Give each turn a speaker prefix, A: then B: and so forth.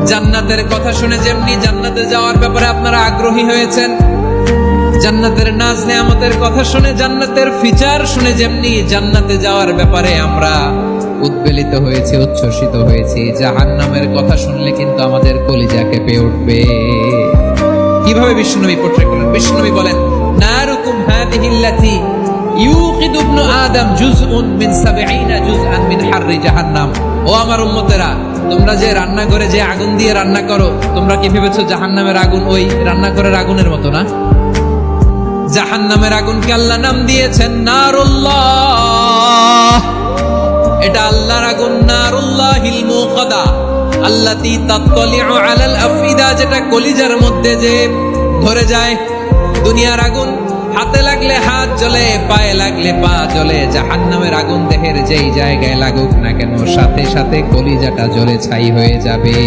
A: জান্নাতের কথা শুনে যেমনি জান্নাতে যাওয়ার ব্যাপারে আপনারা আগ্রহী হয়েছেন, জান্নাতের নাজ নেয়ামতের কথা শুনে, জান্নাতের ফিচার শুনে যেমনি জান্নাতে যাওয়ার ব্যাপারে আমরা উদ্বেলিত হয়েছি, উচ্ছ্বসিত হয়েছি, জাহান্নামের কথা শুনলে কিন্তু আমাদের কলিজা কেঁপে উঠবে। কিভাবে বিশ্বনবী পোট্রে করলেন? বিশ্বনবী বলেন, নারুকুম হাদিহিল্লাতি ইউকিদু ইবনু আদম জুজউন মিন 70 জুজআন মিন হাররি জাহান্নাম। ও আমার উম্মতেরা, তোমরা যে রান্নাঘরে যে আগুন দিয়ে রান্না করো, তোমরা কি ভেবেছো জাহান্নামের আগুন ওই রান্নাঘরের আগুনের মতো না? জাহান্নামের আগুনকে আল্লাহ নাম দিয়েছেন নারুল্লাহ। এটা আল্লাহর আগুন, নারুল্লাহিল মুকাদা আল্লাতী তাত্তালিউ আলাল আফিদা, যেটা কলিজার মধ্যে যে ধরে যায়। দুনিয়ার আগুন হাতে লাগলে হাত জ্বলে, পায়ে লাগলে পা জ্বলে। জাহান্নামের আগুন দেহের যেই জায়গায় লাগুক না কেন, সাথে সাথে কলিজাটা জ্বলে ছাই হয়ে যাবে।